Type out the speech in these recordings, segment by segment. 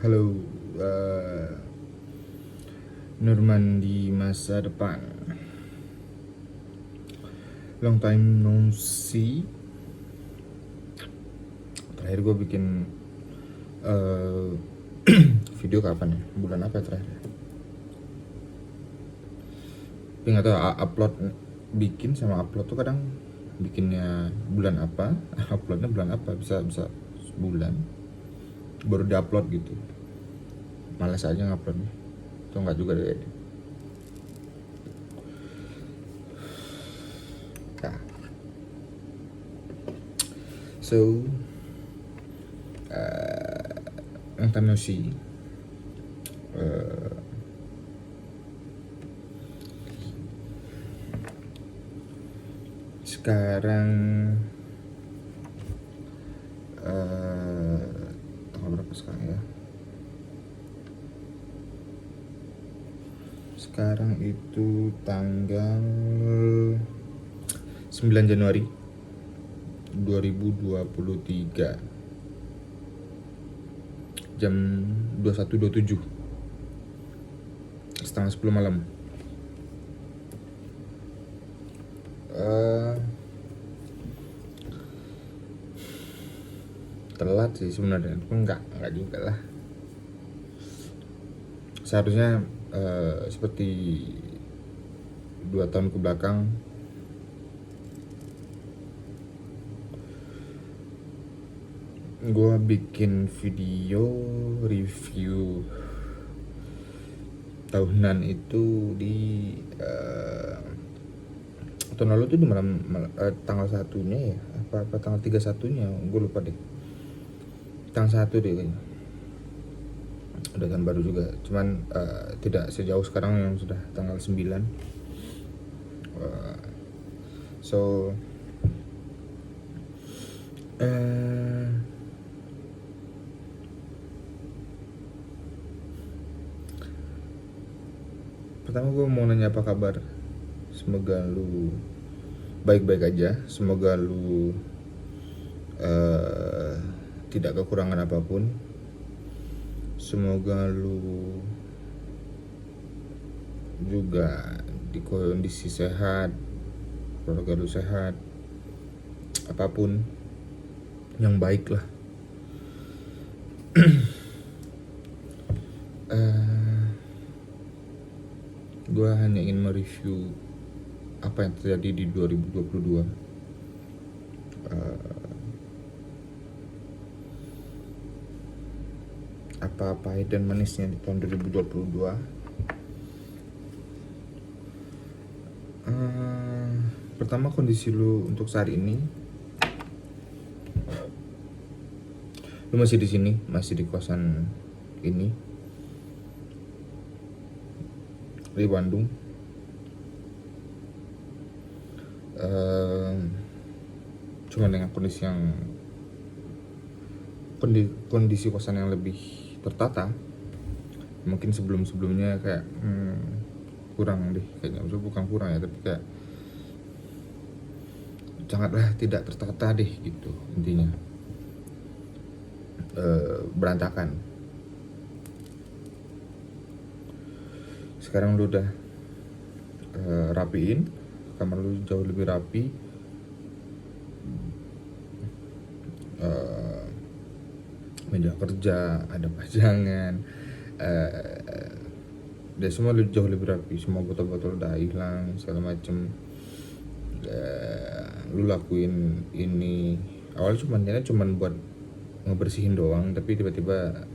Halo, eh, Nurman di masa depan. Long time no see. Terakhir gue bikin eh, video kapan ya? Bulan apa ya terakhir? Tapi nggak tahu upload bikin sama upload tuh kadang bikinnya bulan apa, uploadnya bulan apa, bisa bisa sebulan baru diupload gitu. Malas aja nguploadnya. Tuh nggak juga deh. Nah, so long time no see. Eh, Sekarang tanggal berapa sekarang ya? Sekarang itu tanggal 9 Januari 2023 jam 21.27, setengah 10 malam. Telat sih sebenarnya, tapi enggak juga lah. Seharusnya seperti 2 tahun ke belakang gue bikin video review tahunan itu di tahun lalu tuh di malam, tanggal satunya ya, apa tanggal 31-nya, gue lupa deh, tanggal 1 deh kayaknya. Udah tahun baru juga, cuman tidak sejauh sekarang yang sudah tanggal 9. So pertama gue mau nanya apa kabar. Semoga lu baik-baik aja. Semoga lu tidak kekurangan apapun. Semoga lu juga di kondisi sehat, keluarga lu sehat, apapun yang baik lah. Gue hanya ingin mereview apa yang terjadi di 2022. Apa pahit dan manisnya di tahun 2022. Pertama, kondisi lu untuk saat ini. Lu masih di sini, masih di kosan ini di Bandung. Cuma dengan kondisi kosan yang lebih tertata. Mungkin sebelumnya kayak kurang deh kayaknya. Maksudnya bukan kurang ya, tapi kayak sangatlah tidak tertata deh gitu intinya. Berantakan. Sekarang lu udah rapiin, kamar lu jauh lebih rapi. Meja kerja ada pajangan, dan semua jauh lebih rapi. Semua botol-botol udah hilang segala macem. Lu lakuin ini awalnya cuman buat ngebersihin doang, tapi tiba-tiba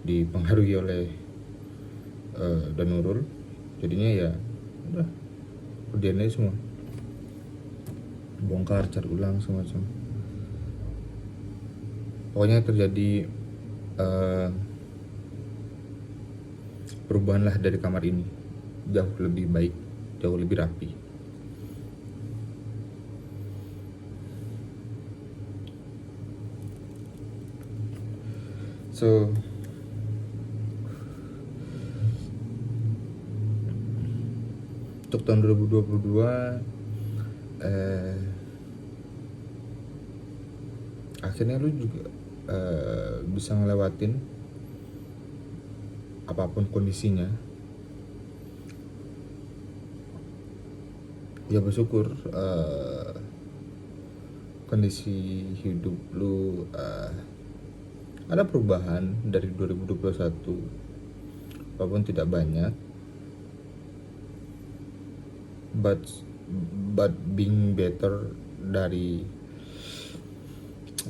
dipengaruhi oleh Danurul, jadinya ya udah kerjain aja semua, bongkar, cat ulang semacam. Pokoknya terjadi perubahan lah dari kamar ini, jauh lebih baik, jauh lebih rapi. So untuk tahun 2022 akhirnya lu juga bisa ngelewatin apapun kondisinya, ya bersyukur kondisi hidup lu ada perubahan dari 2021, walaupun tidak banyak, but being better dari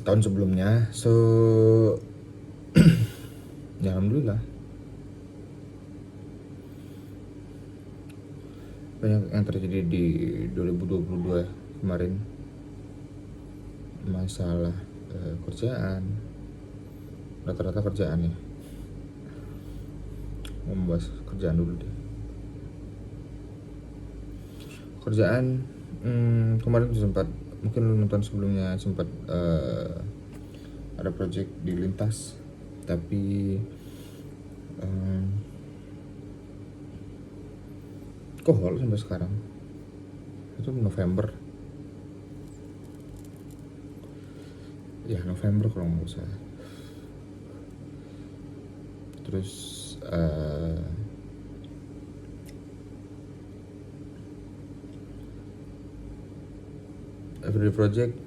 tahun sebelumnya. So ya alhamdulillah. Banyak yang terjadi di 2022 kemarin, masalah kerjaan, rata-rata kerjaan ya. Mau membahas kerjaan dulu deh. Kerjaan kemarin sempat, mungkin lu nonton sebelumnya, sempat ada project di Lintas, tapi kohol sampai sekarang. Itu November kalau nggak salah. Terus everyday project,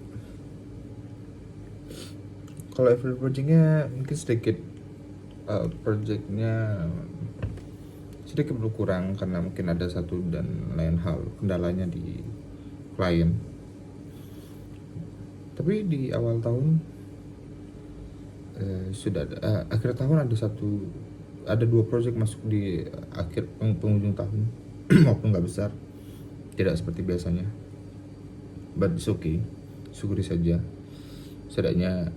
kalau everyday projectnya mungkin sedikit projectnya sedikit berkurang karena mungkin ada satu dan lain hal kendalanya di klien. Tapi di awal tahun sudah akhir tahun ada dua project masuk di akhir penghujung tahun walaupun nggak besar, tidak seperti biasanya, but it's okay, syukuri saja, setidaknya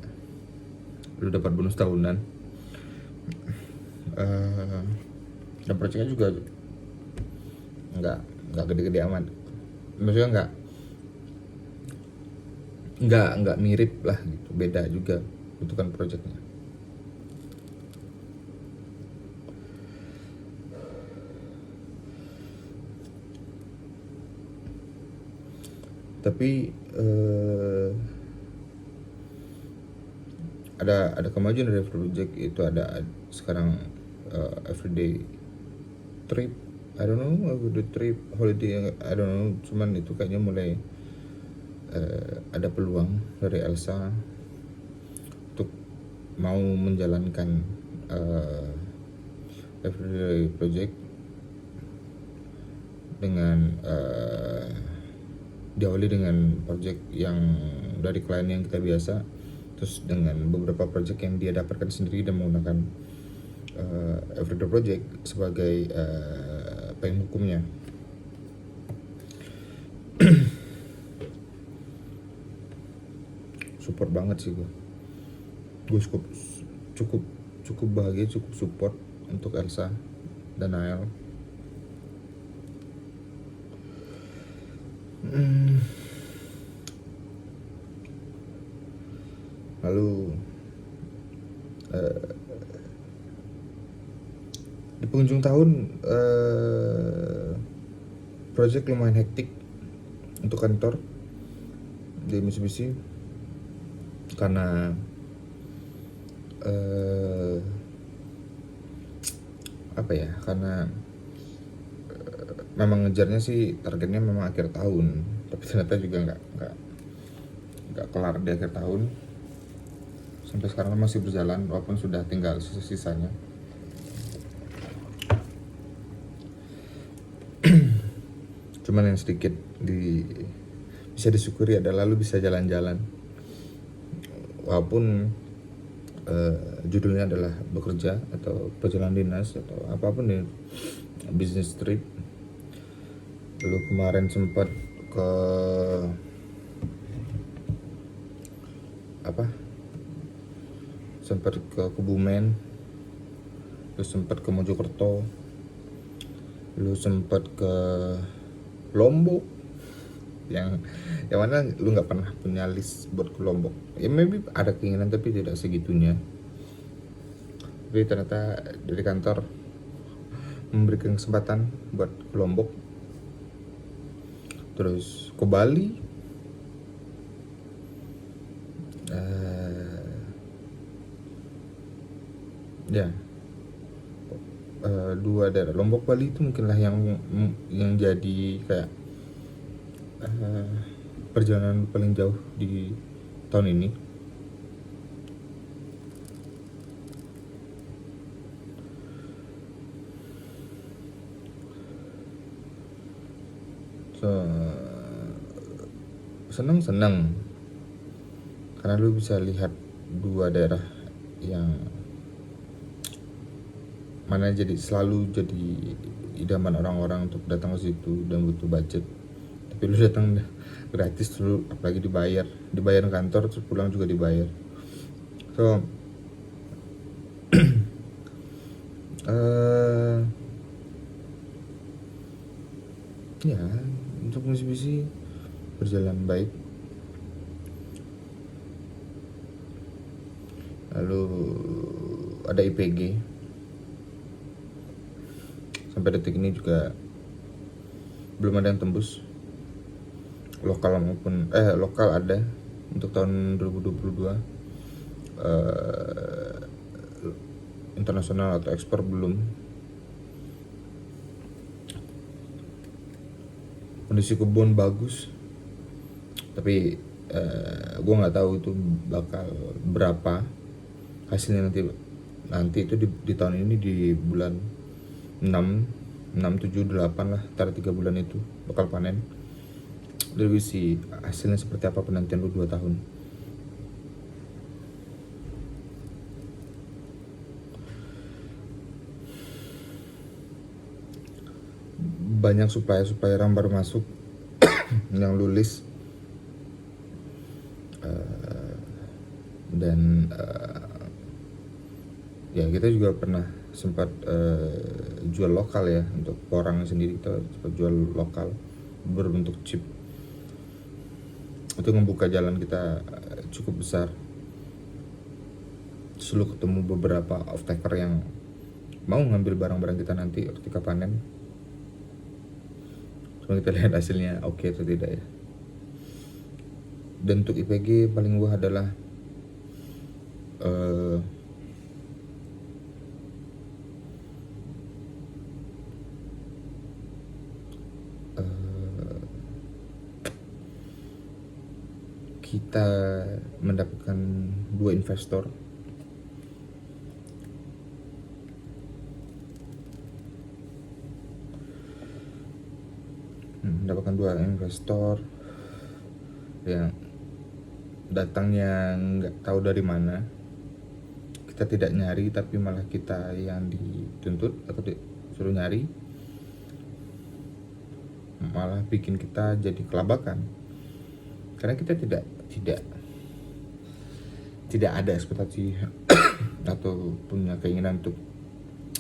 lu dapat bonus tahunan. Dan projectnya juga nggak gede-gede amat, maksudnya nggak mirip lah gitu, beda juga bentukan projectnya. Tapi ada kemajuan dari project itu. Ada sekarang everyday trip, I don't know, everyday trip, holiday, I don't know, cuman itu kayaknya mulai ada peluang dari Elsa untuk mau menjalankan everyday project dengan diawali dengan project yang dari klien yang kita biasa, terus dengan beberapa project yang dia dapatkan sendiri dan menggunakan everyday project sebagai payung hukumnya. Support banget sih gue cukup bahagia, cukup support untuk Elsa dan Nael. Lalu di penghujung tahun project lumayan hektik untuk kantor di Mitsubishi karena karena memang ngejarnya sih targetnya memang akhir tahun, tapi ternyata juga nggak kelar di akhir tahun. Sampai sekarang masih berjalan walaupun sudah tinggal sisanya. Cuman yang sedikit bisa disyukuri adalah lu bisa jalan-jalan, walaupun judulnya adalah bekerja atau perjalanan dinas atau apapun ya, business trip. Lu kemarin sempat ke Kebumen, lu sempat ke Mojokerto, lu sempat ke Lombok, yang mana lu nggak pernah punya list buat ke Lombok. Ya maybe ada keinginan tapi tidak segitunya. Tapi ternyata dari kantor memberikan kesempatan buat ke Lombok, terus ke Bali, ya dua daerah Lombok Bali itu mungkinlah yang jadi kayak perjalanan paling jauh di tahun ini. So, senang karena lu bisa lihat dua daerah yang mana selalu jadi idaman orang-orang untuk datang ke situ dan butuh budget, tapi lu datang gratis dulu, apalagi dibayar kantor, terus pulang juga dibayar. So ya, untuk Mitsubishi berjalan baik. Lalu ada IPG, sampai detik ini juga belum ada yang tembus. Lokal ada untuk tahun 2022, internasional atau ekspor belum. Kondisi kebun bagus, tapi gue nggak tahu itu bakal berapa hasilnya nanti itu di tahun ini, di bulan 6, 7, 8 lah, antara 3 bulan itu bakal panen. Dari sih hasilnya seperti apa penantian lu 2 tahun. Banyak supplier yang baru masuk yang lulus, dan ya kita juga pernah sempat jual lokal ya, untuk porang sendiri kita sempat jual lokal berbentuk chip. Itu membuka jalan kita cukup besar. Selalu ketemu beberapa off-taker yang mau ngambil barang-barang kita nanti ketika panen. Cuma kita lihat hasilnya oke atau tidak ya. Dan untuk IPG paling wah adalah kita mendapatkan 2 investor. Mendapatkan 2 investor yang datangnya nggak tahu dari mana. Kita tidak nyari, tapi malah kita yang dituntut atau disuruh nyari, malah bikin kita jadi kelabakan. Karena kita tidak ada ekspektasi atau punya keinginan untuk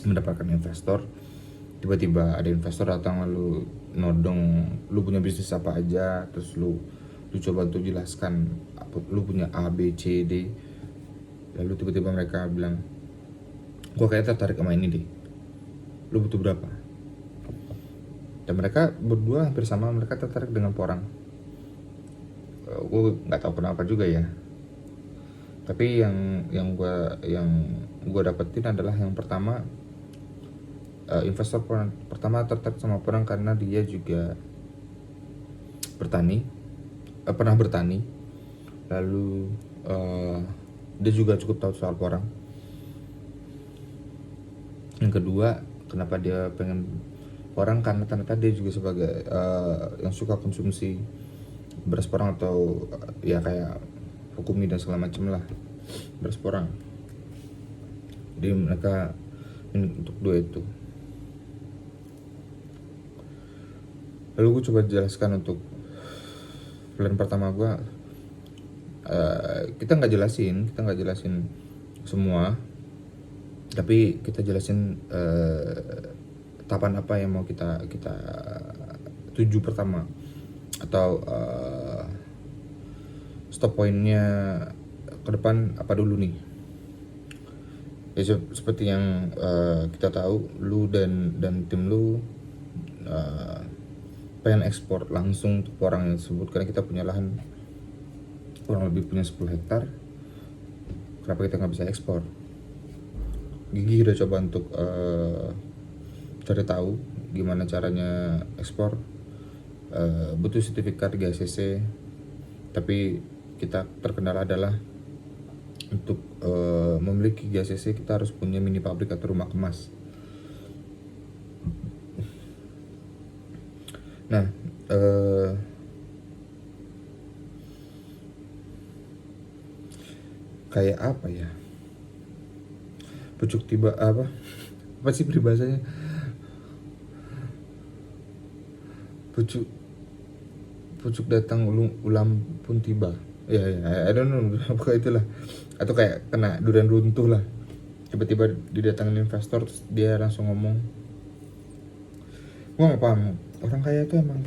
mendapatkan investor. Tiba-tiba ada investor datang lalu nodong lu punya bisnis apa aja, terus lu coba untuk jelaskan lu punya A, B, C, D, lalu tiba-tiba mereka bilang gua kayaknya tertarik sama ini deh, lu butuh berapa? Dan mereka berdua hampir sama, mereka tertarik dengan porang. Gue nggak tahu kenapa juga ya, tapi yang gue dapetin adalah yang pertama, investor pertama tertarik sama porang karena dia juga pernah bertani, lalu dia juga cukup tahu soal porang. Yang kedua, kenapa dia pengen porang, karena ternyata dia juga sebagai yang suka konsumsi beras porang atau ya kayak hukumi dan segala macam lah, beras porang. Jadi mereka untuk 2 itu. Lalu gue coba jelaskan untuk plan pertama gue. Kita nggak jelasin semua, tapi kita jelasin tahapan apa yang mau kita tuju pertama, atau stop pointnya ke depan apa dulu nih ya. Seperti yang kita tahu, lu dan tim lu pengen ekspor langsung untuk porang yang tersebut, karena kita punya lahan kurang lebih punya 10 hektar. Kenapa kita nggak bisa ekspor? Gigi udah coba untuk cari tahu gimana caranya ekspor. Butuh sertifikat GACC, tapi kita terkendala adalah untuk memiliki GACC kita harus punya mini pabrik atau rumah kemas. Nah, kayak apa ya? Pucuk tiba apa sih peribahasanya? Pucuk datang ulam pun tiba. Ya, I don't know, apa itulah. Atau kayak kena durian runtuh lah. Tiba-tiba didatangin investor terus dia langsung ngomong. Gua nggak paham. Orang kaya itu emang,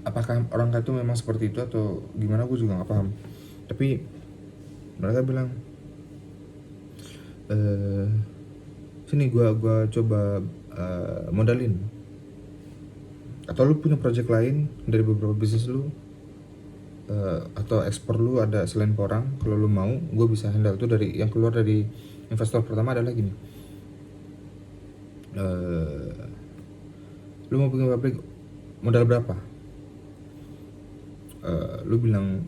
apakah orang kaya itu memang seperti itu atau gimana, gue juga nggak paham. Tapi mereka bilang, sini gua coba modalin, atau lu punya project lain dari beberapa bisnis lu, atau ekspor lu ada selain porang, kalau lu mau gue bisa handle. Itu dari yang keluar dari investor pertama adalah gini, lu mau bikin pabrik modal berapa? Lu bilang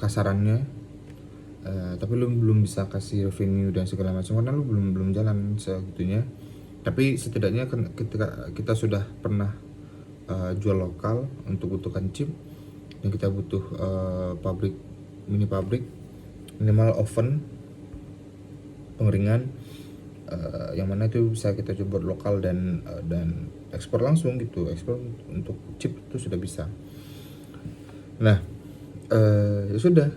kasarannya, tapi lu belum bisa kasih revenue dan segala macam karena lu belum jalan segitunya. Tapi setidaknya ketika kita sudah pernah jual lokal untuk kebutuhan chip, dan kita butuh mini pabrik, minimal oven, pengeringan, yang mana itu bisa kita coba lokal dan ekspor langsung gitu. Ekspor untuk chip itu sudah bisa. Nah, ya sudah,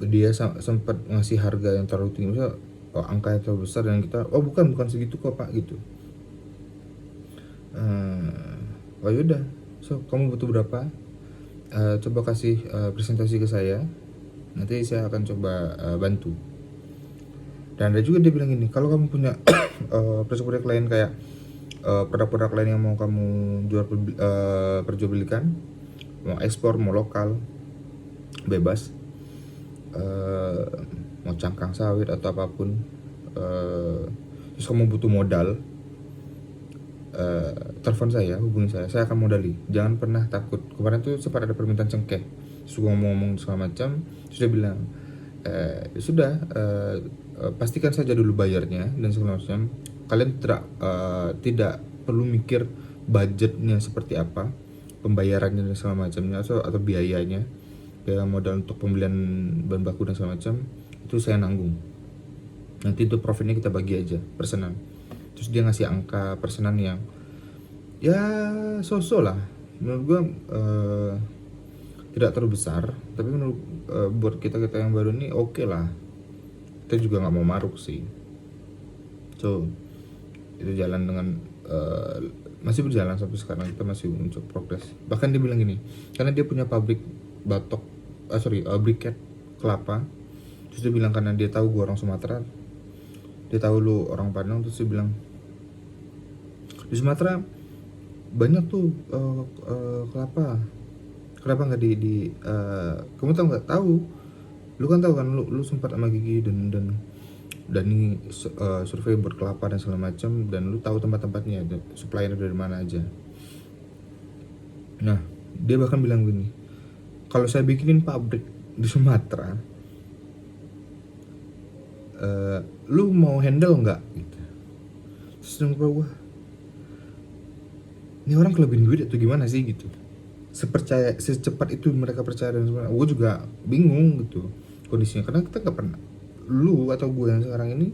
dia sempat ngasih harga yang terlalu tinggi, misalnya angka yang terlalu besar, dan kita bukan segitu kok pak gitu. Oh yaudah, so kamu butuh berapa? Coba kasih presentasi ke saya, nanti saya akan coba bantu. Dan ada juga dia bilang gini, kalau kamu punya proyek-proyek lain kayak produk-produk lain yang mau kamu jual perjualbelikan, mau ekspor mau lokal, bebas, mau cangkang sawit atau apapun, terus kamu butuh modal, telepon saya, hubungi saya akan modali. Jangan pernah takut. Kemarin tuh sempat ada permintaan cengkeh, suka ngomong segala macam, sudah bilang sudah, pastikan saja dulu bayarnya dan segala macam. Kalian tidak perlu mikir budgetnya seperti apa, pembayarannya dan segala macamnya, atau biayanya, biaya modal untuk pembelian bahan baku dan segala macam, itu saya nanggung. Nanti itu profitnya kita bagi aja persenan. Terus dia ngasih angka persenan yang ya so-so lah, menurut gue tidak terlalu besar, tapi menurut buat kita yang baru ini oke lah. Kita juga nggak mau maruk sih, so itu jalan dengan masih berjalan sampai sekarang. Kita masih mencoba progres. Bahkan dia bilang gini, karena dia punya pabrik briket kelapa, terus dia bilang karena dia tahu gue orang Sumatera, dia tahu lu orang Padang, terus dia bilang di Sumatera banyak tuh kelapa, kenapa nggak di kamu tahu nggak? Tahu, lu kan tahu kan, lu sempat sama Gigi dan ini survei buat kelapa dan segala macam, dan lu tahu tempat-tempatnya, suppliernya dari mana aja. Nah, dia bahkan bilang gini, kalau saya bikinin pabrik di Sumatera, lu mau handle nggak gitu. Terus gue, ini orang kelebihan duit atau gimana sih gitu, secepat itu mereka percaya. Dan sebenarnya gue juga bingung gitu kondisinya, karena kita nggak pernah, lu atau gue yang sekarang ini,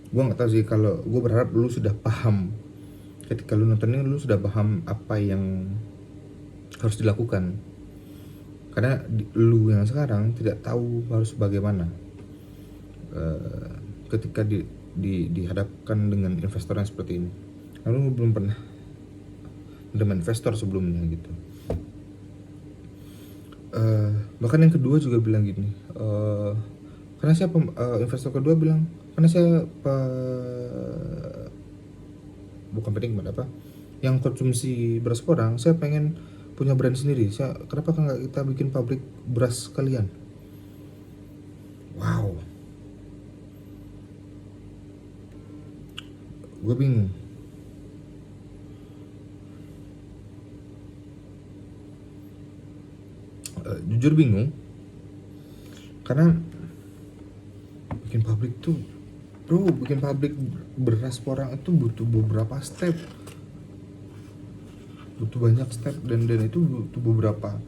gue nggak tahu sih. Kalau gue berharap lu sudah paham, ketika lu nonton ini lu sudah paham apa yang harus dilakukan, karena lu yang sekarang tidak tahu harus bagaimana ketika dihadapkan dengan investor yang seperti ini. Lalu belum pernah dengan investor sebelumnya gitu. Bahkan yang kedua juga bilang gini, karena saya investor kedua bilang, karena saya bukan penikmat apa yang konsumsi beras porang, saya pengen punya brand sendiri. Kenapa nggak kita bikin pabrik beras kalian? Wow, gue bingung. Jujur bingung, karena bikin pabrik tuh, bro, bikin pabrik beras porang itu butuh beberapa step, butuh banyak step, dan itu butuh beberapa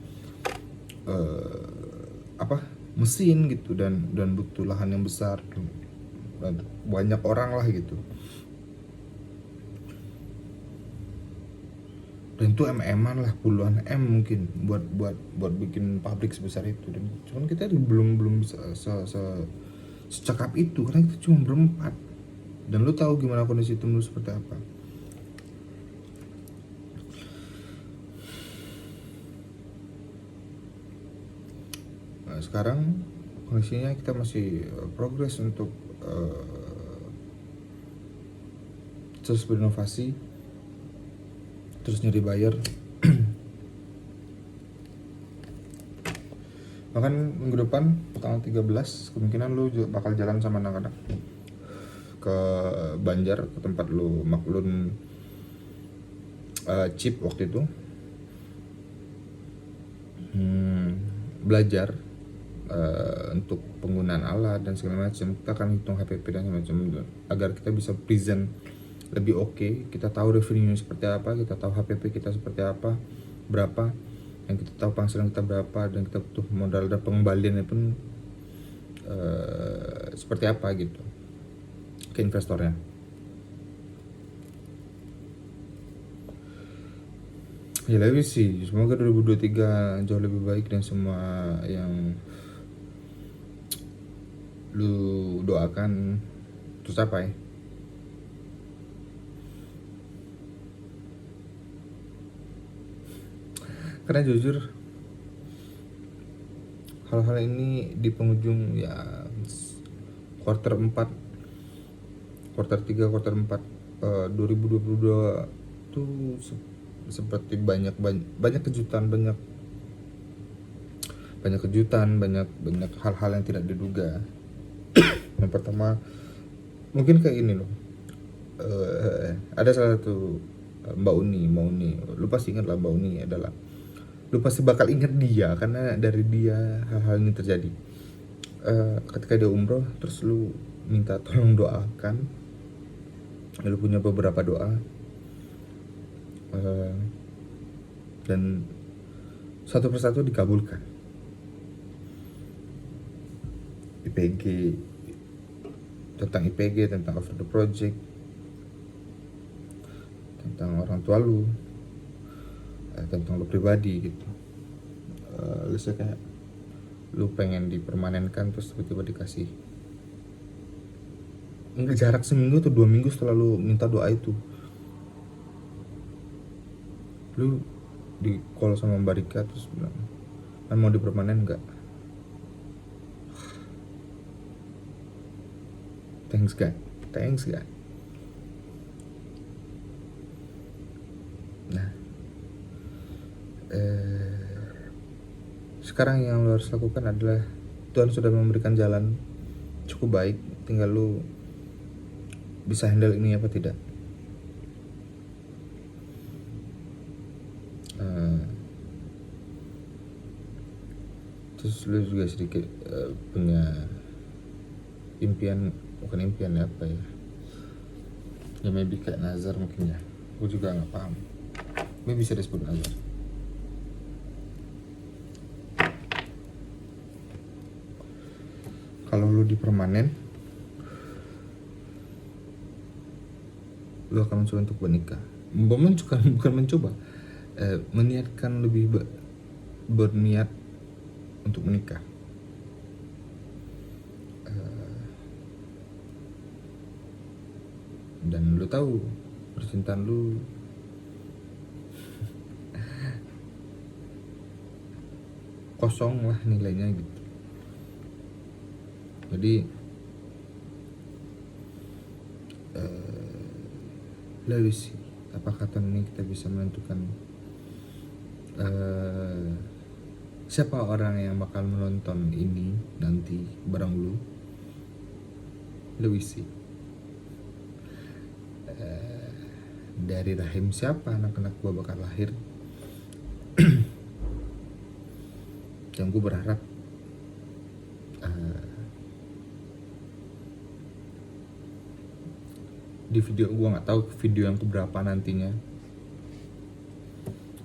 apa mesin gitu, dan butuh lahan yang besar dan banyak orang lah gitu, dan itu MM-an lah, puluhan M mungkin buat bikin pabrik sebesar itu. Dan cuman kita belum bisa secakap itu karena kita cuma berempat, dan lu tahu gimana kondisi tim lu seperti apa. Nah, sekarang kondisinya kita masih progres untuk terus berinovasi, terus nyari buyer. Bahkan minggu depan tanggal 13 kemungkinan lu bakal jalan sama anak-anak ke Banjar, ke tempat lu maklun chip waktu itu, belajar untuk penggunaan alat dan segala macam. Kita akan hitung HPP dan segala macam agar kita bisa present lebih oke. Kita tahu revenue seperti apa, kita tahu HPP kita seperti apa, berapa, yang kita tahu penghasilan kita berapa, dan kita butuh modal dan pengembaliannya pun seperti apa gitu ke investornya. Ya lebih sih, semoga 2023 jauh lebih baik dan semua yang lu doakan tercapai. Karena jujur hal-hal ini di penghujung ya quarter 4, quarter 3, quarter 4 2022 tuh seperti banyak kejutan, banyak hal-hal yang tidak diduga. Yang pertama mungkin kayak ini loh, ada salah satu Mbak Uni, lu pasti ingat lah Mbak Uni adalah, lu pasti bakal ingat dia karena dari dia hal-hal ini terjadi. Ketika dia umroh terus lu minta tolong doakan, lu punya beberapa doa, dan satu persatu dikabulkan. IPG, tentang over the project, tentang orang tua lu, tentang lu pribadi gitu. Lu kayak lu pengen dipermanenkan terus tiba-tiba dikasih. Enggak, jarak seminggu atau 2 minggu setelah lu minta doa itu, lu di call sama Mbak Rika terus bilang, mau dipermanen nggak? Thanks God. Nah, sekarang yang lo harus lakukan adalah Tuhan sudah memberikan jalan cukup baik, tinggal lo bisa handle ini apa tidak. Terus lo juga sedikit punya impian, bukan impian ya, apa ya maybe kayak nazar mungkin ya, gue juga nggak paham, maybe bisa disebut nazar. Kalau lu dipermanen, lu akan mencoba untuk menikah. Bukan mencoba, meniatkan lebih berniat untuk menikah. Dan lu tahu percintaan lu kosong lah nilainya gitu. Jadi lebih sih, apakah tahun ini kita bisa menentukan siapa orang yang bakal menonton ini nanti bareng lu. Lebih sih, dari rahim siapa anak-anak gue bakal lahir. Yang gue berharap di video, gue nggak tahu video yang keberapa nantinya,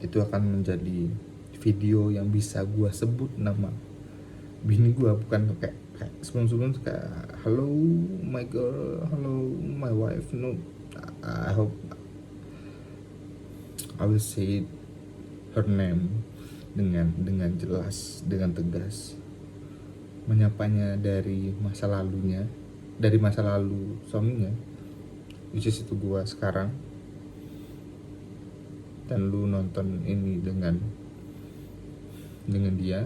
itu akan menjadi video yang bisa gue sebut nama bini gue, bukan kayak sebelum kayak hello my girl, hello my wife. No, I hope I will say her name dengan jelas, dengan tegas, menyapanya dari masa lalunya, dari masa lalu suaminya, which is itu gue sekarang. Dan lu nonton ini dengan dia,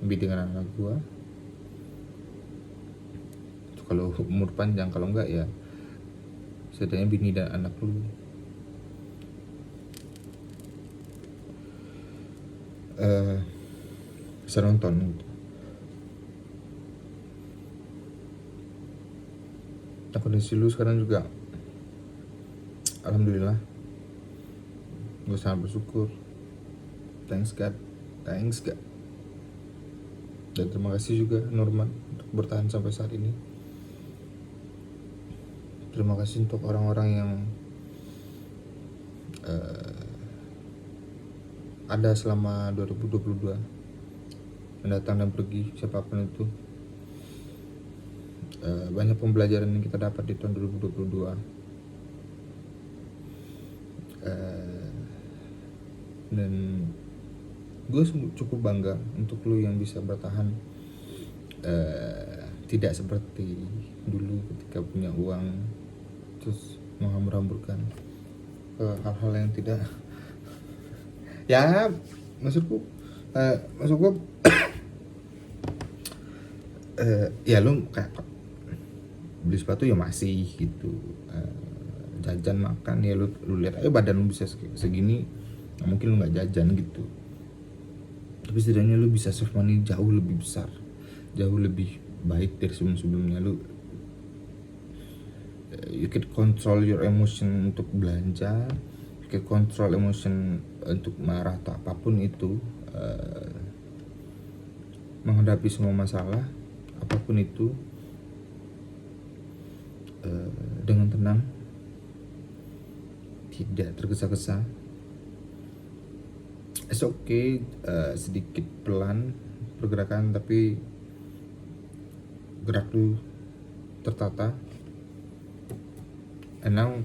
lebih dengan anak gue. Kalau umur panjang, kalau enggak ya setidaknya bini dan anak lu bisa nonton gitu. Nah, kondisi lu sekarang juga alhamdulillah, gue sangat bersyukur. Thanks God. Dan terima kasih juga Norman untuk bertahan sampai saat ini. Terima kasih untuk orang-orang yang ada selama 2022, mendatang dan pergi, siapapun itu. Banyak pembelajaran yang kita dapat di tahun 2022. Dan gue cukup bangga untuk lu yang bisa bertahan, tidak seperti dulu ketika punya uang terus menghambur-hamburkan hal-hal yang tidak ya, maksudku ya lu kayak beli sepatu ya masih gitu, jajan makan ya lu lihat aja badan lu bisa segini, nah, mungkin lu nggak jajan gitu, tapi setidaknya lu bisa save money jauh lebih besar, jauh lebih baik dari sebelumnya. Lu you can control your emotion untuk belanja, you can control emotion untuk marah atau apapun itu, menghadapi semua masalah apapun itu dengan tenang, tidak tergesa-gesa. It's okay, sedikit pelan pergerakan, tapi gerak lu tertata. And now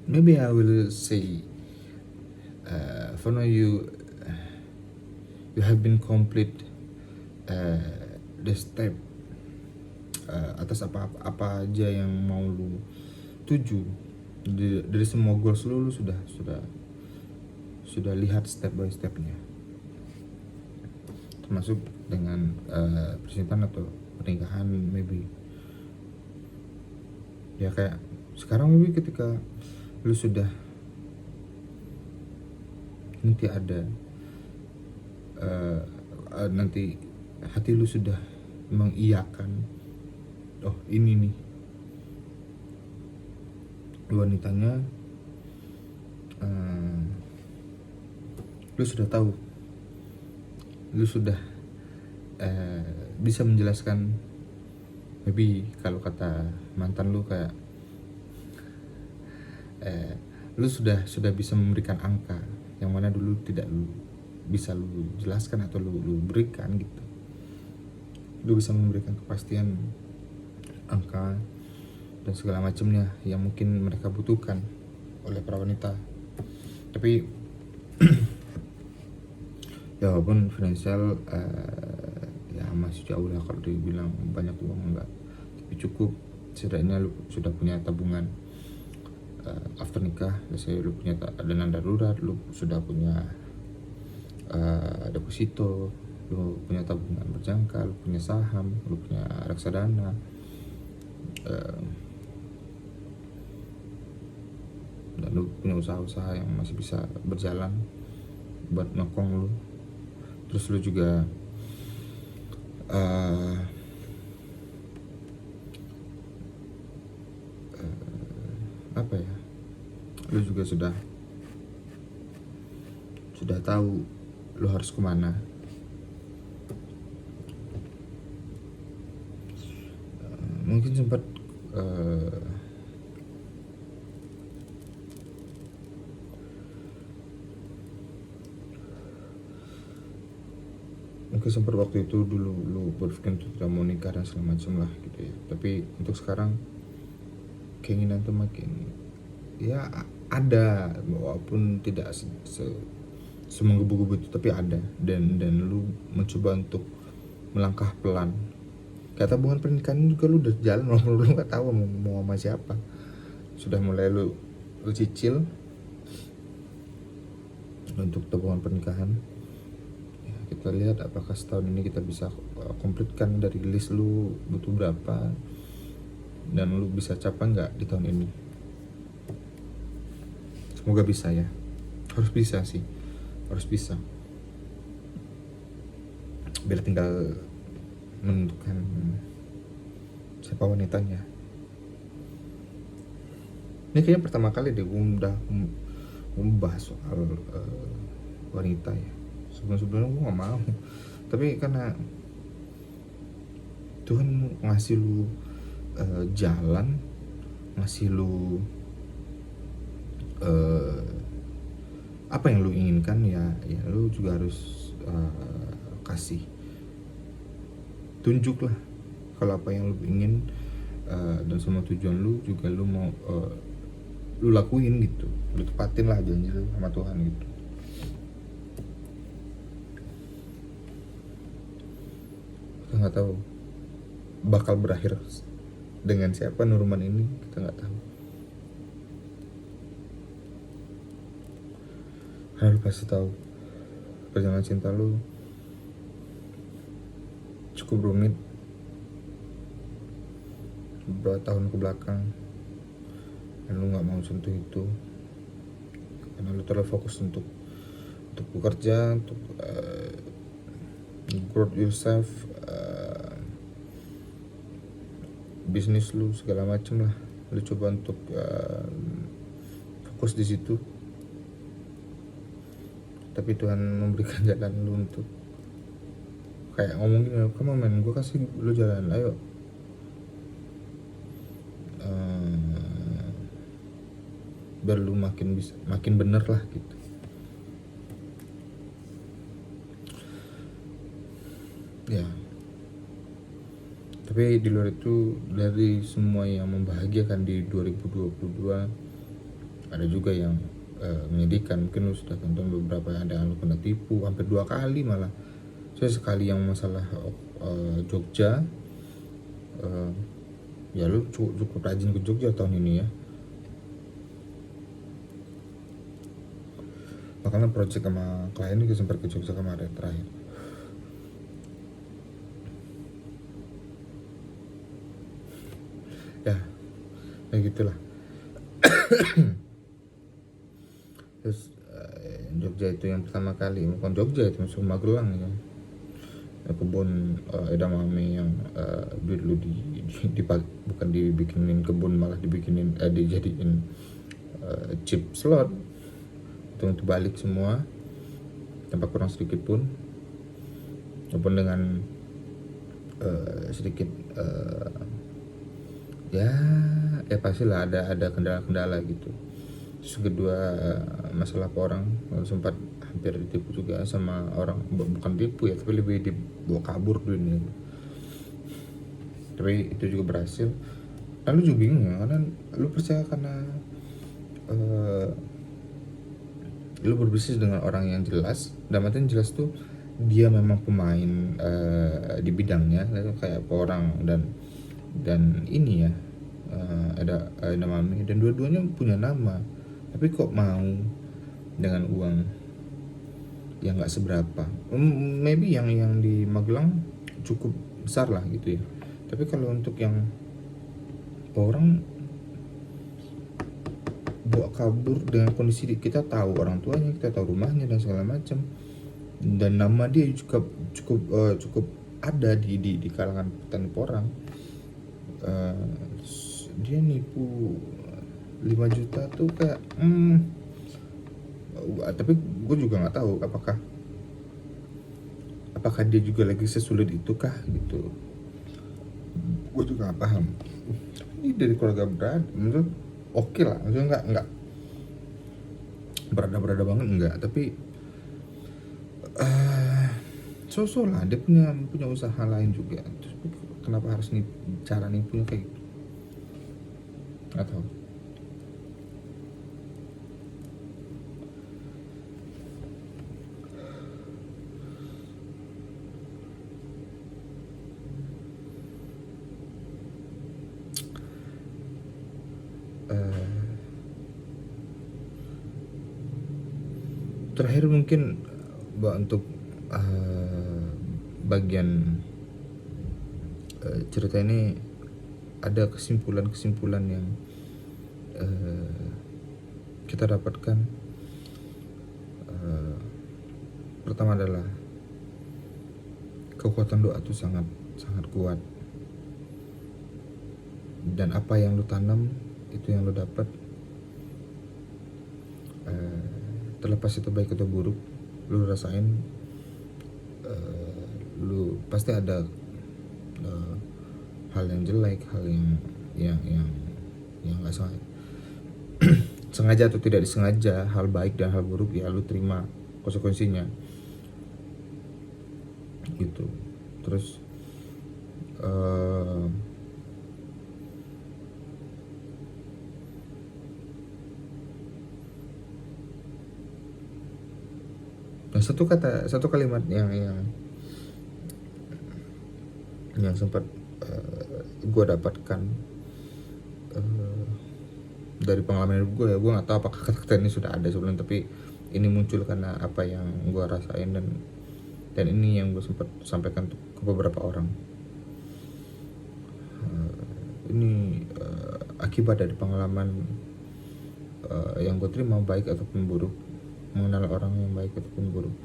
maybe I will say, for now you have been complete the step, atas apa aja yang mau lu tuju. Dari semua goals lu sudah lihat step by stepnya, termasuk dengan persiapan atau pernikahan maybe. Ya kayak sekarang maybe ketika lu sudah nanti ada nanti hati lu sudah mengiyakan, oh ini nih wanitanya, lu sudah tahu, lu sudah bisa menjelaskan, maybe kalau kata mantan lu kayak lu sudah bisa memberikan angka yang mana dulu tidak lu bisa lu jelaskan atau lu berikan gitu. Lu bisa memberikan kepastian angka dan segala macamnya yang mungkin mereka butuhkan oleh para wanita. Tapi ya walaupun finansial ya masih jauh lah, kalau dibilang banyak uang enggak, tapi cukup setidaknya lu sudah punya tabungan after nikah. Biasanya lu punya dana darurat, lu sudah punya deposito, lu punya tabungan berjangka, lu punya saham, lu punya reksadana, dan lu punya usaha-usaha yang masih bisa berjalan buat ngekong lu. Terus lu juga apa ya, lu juga sudah tahu lu harus kemana. Mungkin sempat waktu itu dulu lu berpikir untuk tidak mau nikah dan segala macam lah gitu ya. Tapi untuk sekarang keinginan tuh makin ya ada, walaupun tidak semenggebu-gebu itu, tapi ada. Dan lu mencoba untuk melangkah pelan. Kata tabungan pernikahan juga lu udah jalan, walaupun lu nggak tahu mau sama siapa. Sudah mulai lu cicil untuk tabungan pernikahan. Ya, kita lihat apakah setahun ini kita bisa komplitkan dari list lu butuh berapa, dan lu bisa capai nggak di tahun ini. Semoga bisa ya. Harus bisa sih, harus bisa. Biar tinggal menentukan siapa wanitanya. Ini kayaknya pertama kali deh gue udah membahas soal wanita ya. Sebelum-sebelumnya gue gak mau, tapi karena Tuhan ngasih lu jalan, ngasih lu apa yang lu inginkan, ya lu juga harus kasih tunjuk lah kalau apa yang lu ingin, dan semua tujuan lu juga lu mau lu lakuin gitu, lu tepatin lah janji lu sama Tuhan gitu. Kita nggak tahu bakal berakhir dengan siapa Nurman ini, kita nggak tahu. Karena lu pasti tahu perjalanan cinta lu cukup rumit beberapa tahun ke belakang, dan lu nggak mau sentuh itu karena lu terlalu fokus untuk bekerja, untuk grow yourself, bisnis lu segala macem lah. Lu coba untuk fokus di situ, tapi Tuhan memberikan jalan lu untuk kayak ngomong gini, come on man, gue kasih lu jalan, ayo. Biar lu makin bener lah gitu. Ya, tapi di luar itu, dari semua yang membahagiakan di 2022, ada juga yang menyedihkan. Mungkin lu sudah tonton beberapa, ada yang lu kena tipu hampir 2 kali malah. Saya sekali yang masalah Jogja, ya lu cukup rajin ke Jogja tahun ini ya. Makanya project sama klien juga sempat ke Jogja kemarin terakhir. Ya, kayak gitulah. Terus Jogja itu yang pertama kali, bukan Jogja itu masuk Magelang ya. Kebun edamame yang dulu bukan dibikinin kebun, malah dijadiin chip slot. Itu untuk balik semua tanpa kurang sedikit pun, walaupun dengan sedikit ya pastilah ada kendala-kendala gitu. Terus kedua, masalah orang sempat hampir ditipu juga sama orang, bukan tipu ya, tapi lebih dibawa kabur dunia. Tapi itu juga berhasil. Lalu juga bingung ya, karena lu percaya karena lu berbisnis dengan orang yang jelas, dan artian jelas tuh dia memang pemain di bidangnya, kayak orang dan ini ya, ada namanya, dan dua-duanya punya nama, tapi kok mau dengan uang yang nggak seberapa. Maybe yang di Magelang cukup besar lah gitu ya, tapi kalau untuk yang orang bawa kabur dengan kondisi kita tahu orang tuanya, kita tahu rumahnya dan segala macam, dan nama dia juga cukup ada di kalangan petani porang. Dia nipu 5 juta tuh kayak tapi gue juga nggak tahu apakah dia juga lagi sesulit itu kah gitu. Gue juga nggak paham. Ini dari keluarga berada, menurut oke lah, maksudnya nggak berada banget enggak, tapi so lah dia punya usaha lain juga. Terus kenapa harus nih cara nipunya kayak gitu? Nggak tahu. Terakhir mungkin untuk bagian cerita ini ada kesimpulan-kesimpulan yang kita dapatkan. Pertama adalah kekuatan doa itu sangat sangat kuat, dan apa yang lu tanam itu yang lu dapat. Terlepas itu baik atau buruk, lu rasain, lu pasti ada hal yang jelek, hal yang nggak sengaja atau tidak disengaja, hal baik dan hal buruk, ya lu terima konsekuensinya gitu. Terus nah, satu kalimat yang sempat gue dapatkan dari pengalaman hidup gue, ya gue nggak tahu apakah kata-kata ini sudah ada sebelumnya, tapi ini muncul karena apa yang gue rasain, dan ini yang gue sempat sampaikan ke beberapa orang. Ini akibat dari pengalaman yang gue terima, baik ataupun buruk, mengenal orang yang baik ataupun buruk.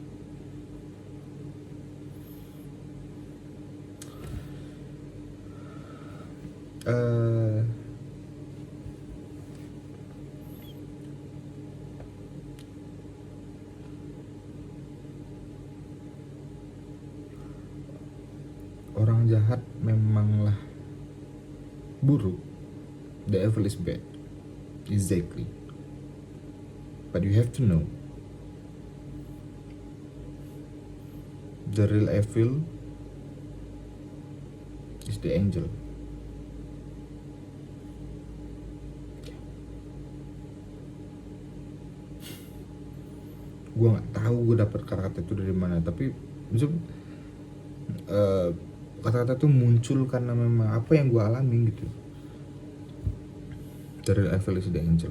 Orang jahat memanglah buruk. The evil is bad. Exactly. But you have to know, the real evil is the angel. Gue nggak tahu gue dapet kata-kata itu dari mana, tapi maksud kata-kata itu muncul karena memang apa yang gue alami gitu. The real evil is the angel.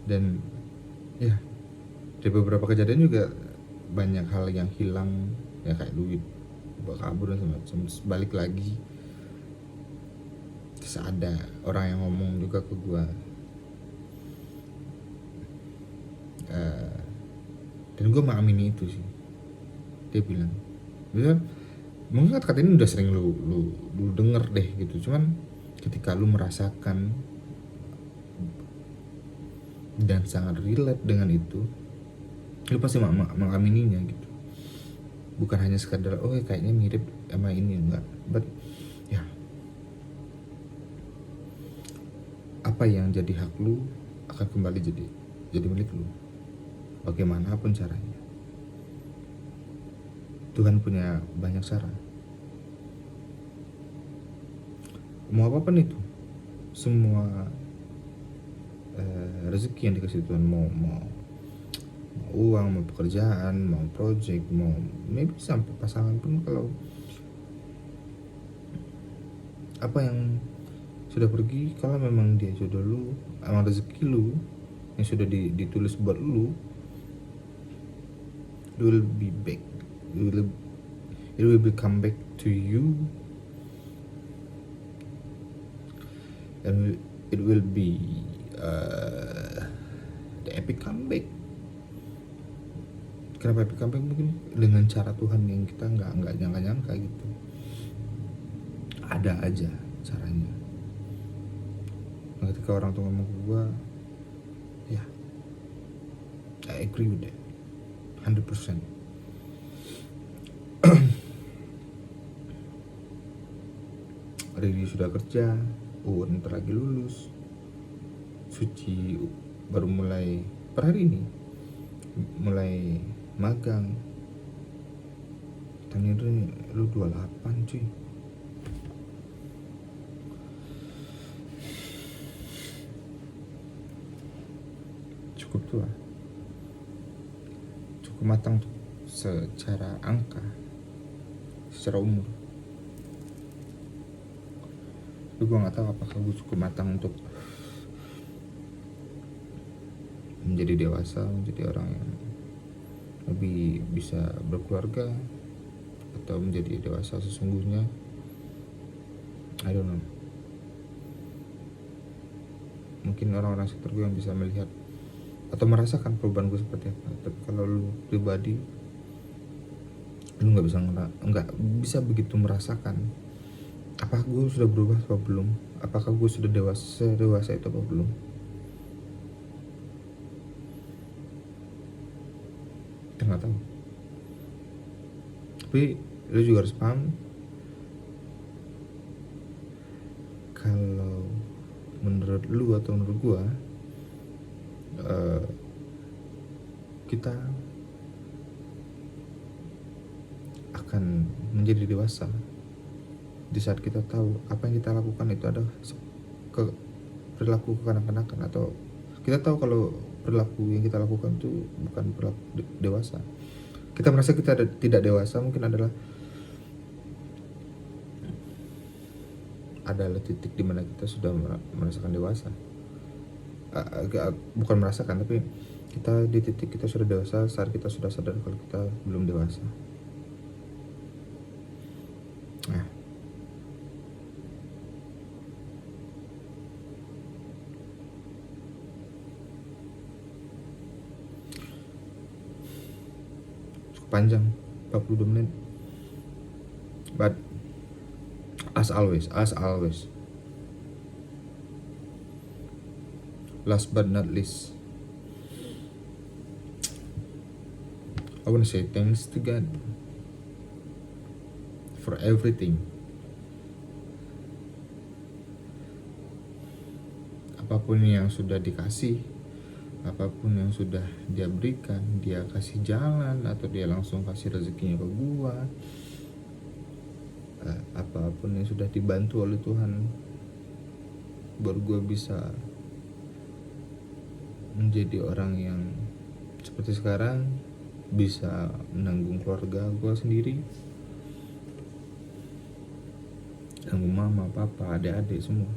Dan ya, dari beberapa kejadian juga banyak hal yang hilang, ya kayak duit kabur dan semacam. Balik lagi, terus ada orang yang ngomong juga ke gue, dan gue mengamini itu sih. Dia bilang, mungkin kata ini udah sering lu denger deh gitu, cuman ketika lu merasakan dan sangat relate dengan itu, lu pasti mengamininya gitu. Bukan hanya sekadar oh kayaknya mirip sama ini, enggak, but ya, apa yang jadi hak lu akan kembali jadi milik lu, bagaimanapun caranya. Tuhan punya banyak cara. Mau apapun itu, semua rezeki yang dikasih Tuhan, mau uang, mau pekerjaan, mau project, mau maybe sampai pasangan pun, kalau apa yang sudah pergi, kalau memang dia jodoh lu, emang rezeki lu yang sudah ditulis buat lu, it will be back, it will be come back to you, and it will be the epic comeback. Kenapa happy comeback? Mungkin dengan cara Tuhan yang kita nggak nyangka gitu. Ada aja caranya. Nah, ketika orang tua ngomong ke gue, ya, I agree with that 100%. Riri sudah kerja, ntar lagi lulus. Suci baru mulai per hari ini mulai magang. Tanya lu 28 cuy. Cukup tua, cukup matang tuh secara angka, secara umur. Tapi gue nggak tahu apakah gue cukup matang untuk menjadi dewasa, menjadi orang yang lebih bisa berkeluarga, atau menjadi dewasa sesungguhnya. I don't know. Mungkin orang-orang sekitar gue yang bisa melihat atau merasakan perubahan gue seperti apa. Tapi kalau lu pribadi, lu nggak bisa begitu merasakan apakah gue sudah berubah atau belum, apakah gue sudah dewasa itu apa belum. Kita nggak tahu. Tapi lu juga harus paham kalau menurut lu atau menurut gue, kita akan menjadi dewasa di saat kita tahu apa yang kita lakukan itu adalah perilaku kekanak-kanakan, atau kita tahu kalau perilaku yang kita lakukan itu bukan perilaku dewasa. Kita merasa kita tidak dewasa mungkin adalah titik di mana kita sudah merasakan dewasa. Bukan merasakan, tapi kita di titik kita sudah dewasa saat kita sudah sadar kalau kita belum dewasa. Nah, cukup panjang, 42 menit. But as always, last but not least, I want to say thanks to God for everything. Apapun yang sudah dikasih, apapun yang sudah dia berikan, dia kasih jalan atau dia langsung kasih rezekinya ke gua, apapun yang sudah dibantu oleh Tuhan baru gua bisa menjadi orang yang seperti sekarang, bisa menanggung keluarga gue sendiri, tanggung mama, papa, adik-adik semua.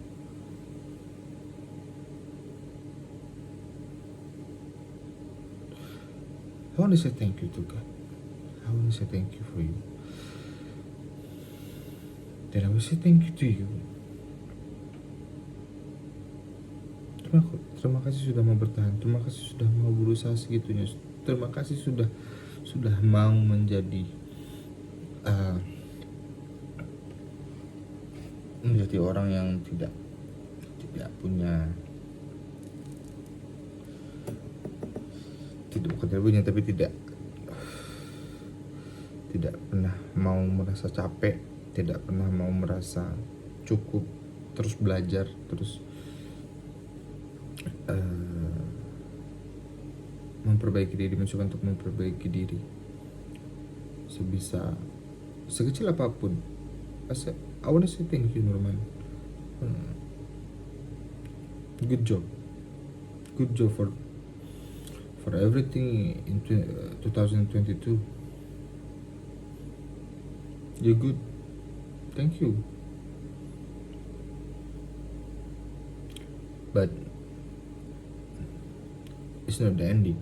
I want to say thank you to God. I want to say thank you for you. Dan I want to say thank you to you. Terima kasih sudah mau bertahan. Terima kasih sudah mau berusaha segitunya. Terima kasih sudah mau menjadi orang yang tidak punya, tapi tidak pernah mau merasa capek, tidak pernah mau merasa cukup, terus belajar, terus memperbaiki diri, mencoba untuk memperbaiki diri sekecil apapun. I wanna say thank you, Norman. Good job for everything in 2022. You're good. Thank you. But it's not the ending.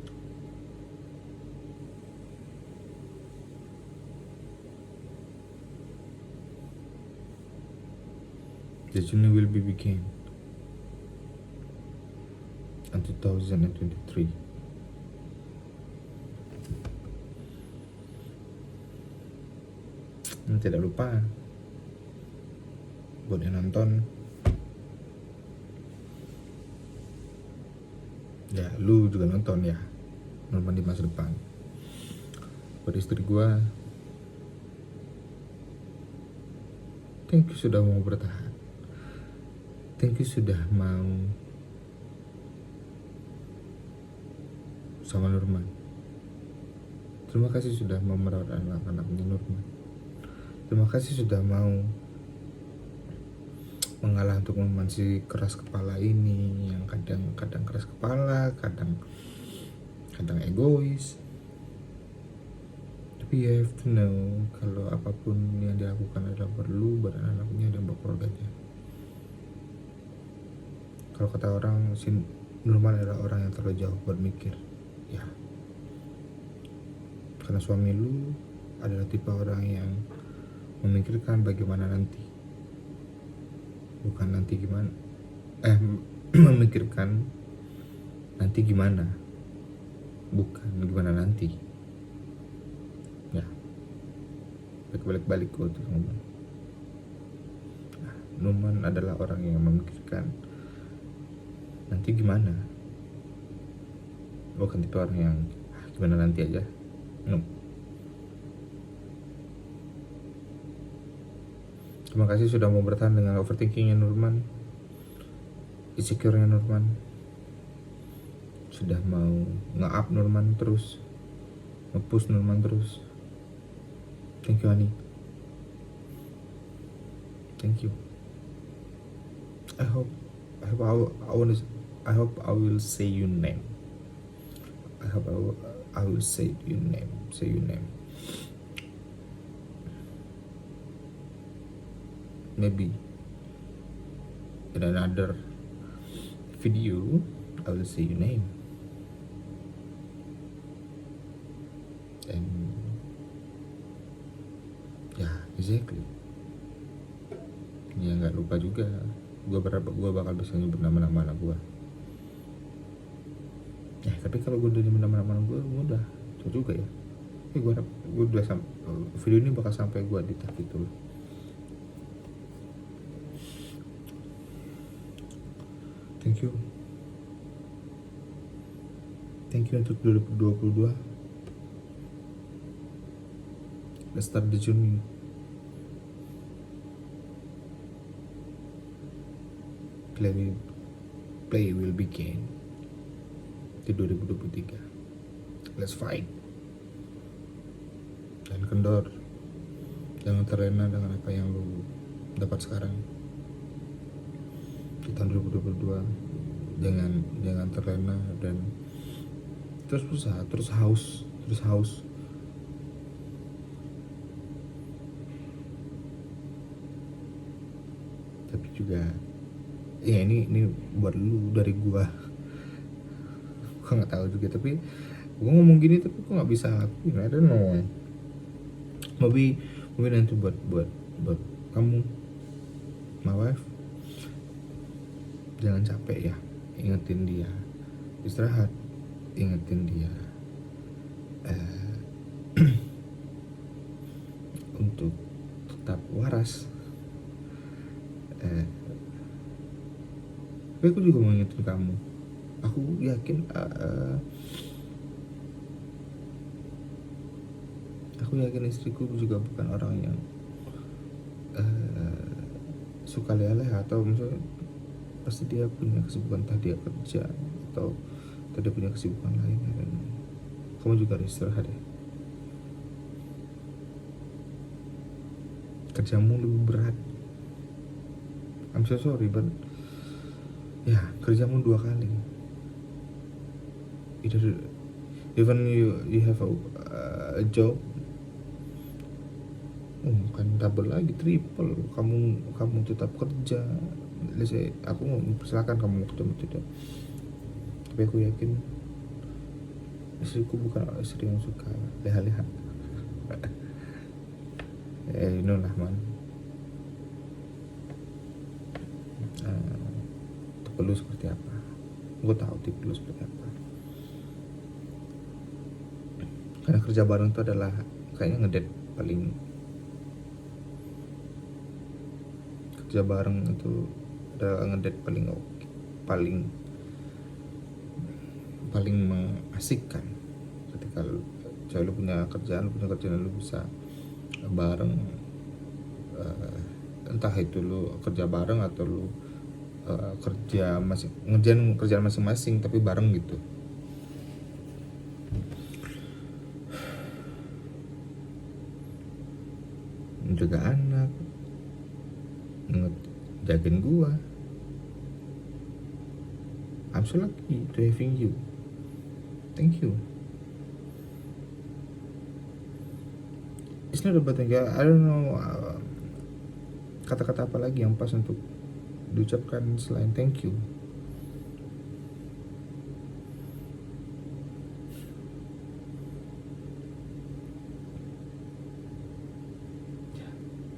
The journey will be begin in 2023. Tidak lupa buat yang nonton, ya lu juga nonton ya, Norman di masa depan. Buat istri gue, thank you sudah mau bertahan, thank you sudah mau sama Norman. Terima kasih sudah mau merawat anak-anaknya Norman. Terima kasih sudah mau mengalah untuk Norman si keras kepala ini, yang kadang keras kepala, kadang egois. Tapi you have to know kalau apapun yang dilakukan adalah perlu buat anak-anaknya dan buat keluarganya. Kalau kata orang, si Norman adalah orang yang terlalu jauh bermikir. Ya, karena suami lu adalah tipe orang yang memikirkan bagaimana nanti, bukan nanti gimana, memikirkan nanti gimana, bukan gimana nanti. Ya, balik gue tuh ngomong. Nah, Norman adalah orang yang memikirkan nanti gimana, bukan tipe orang yang gimana nanti aja. No. Terima kasih sudah mau bertahan dengan overthinkingnya Norman, insecure-nya Norman, sudah mau nge-up Norman terus, nge-push Norman terus. Thank you honey, thank you. I hope I will say your name. I hope I will say your name. Maybe in another video I will say your name. And ya, exactly. Ya nggak lupa juga, gue bakal bisa nyebut nama-nama anak gue. Tapi kalau gue udah nyebut nama-nama anak gue udah itu juga ya. Gue udah video ini bakal sampai gue di tahap itu. Thank you untuk 2022. Let's start the journey. Play will begin di 2023. Let's fight. Jangan kendor, jangan terlena dengan apa yang lu dapat sekarang di tahun 2022. Jangan terlena dan terus berusaha, terus haus. Tapi juga ya ini buat lu dari gua nggak tahu juga, tapi gua ngomong gini tapi gua nggak bisa lakuin. I don't know, maybe nanti buat kamu, my wife, jangan capek ya, ingetin dia istirahat, ingetin dia untuk tetap waras. Tapi aku juga mau ingetin kamu, aku yakin istriku juga bukan orang yang suka leleh, atau misalnya pasti dia punya kesibukan, entah dia kerja atau dia punya kesibukan lain. Dan kamu juga harus istirahat ya, kerjamu lebih berat. I'm so sorry but ya, kerjamu 2 kali. Even you have a job, bukan double lagi, triple. Kamu tetap kerja. Let's say, aku mempersilahkan kamu kerja tidak, tapi aku yakin istriku bukan istri yang suka leha-leha. You know lah man, tipe lu seperti apa. Gue tahu tipe lu seperti apa, karena kerja bareng itu adalah kayaknya ngedate kerja bareng itu udah ngedate paling oke, paling paling mengasihkan ketika cewek lu punya kerjaan lu bisa bareng, entah itu lu kerja bareng atau lu ngerjain kerjaan masing-masing tapi bareng gitu. Menjaga anak, jagain gua. I'm so lucky to having you. Thank you. It's not about thank you. I don't know kata-kata apa lagi yang pas untuk diucapkan selain thank you.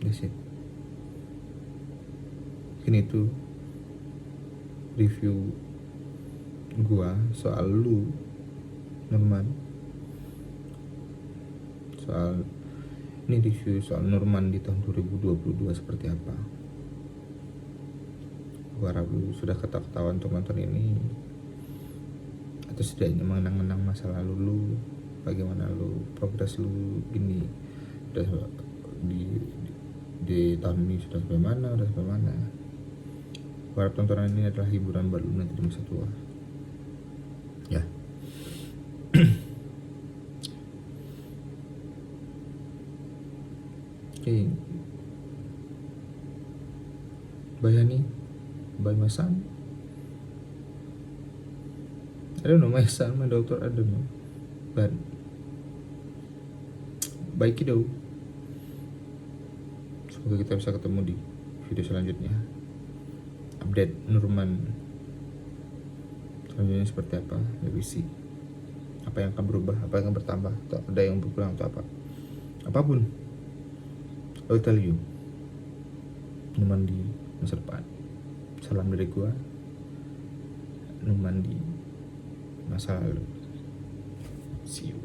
That's it. Mungkin itu review gua soal lu, Nurman. Ini review soal Nurman di tahun 2022 seperti apa. Gua harap lu sudah ketawa-ketawa untuk nonton ini, atau setidaknya mengenang-enang masa lalu lu, bagaimana lu progres lu gini udah di tahun ini sudah sampai mana. Gua harap tontonan ini adalah hiburan buat lu nanti di masa tua. Ya. Okay. Bayani, by my son. I don't know my son, my daughter, I don't know. But baik kiddo. Semoga kita bisa ketemu di video selanjutnya. Update Nurman selanjutnya seperti apa, maybe see. Apa yang akan berubah, apa yang akan bertambah, atau ada yang berkurang atau apa. Apapun, I'll tell you. Nurman di masa depan. Salam dari gua, Nurman di masa lalu. See you.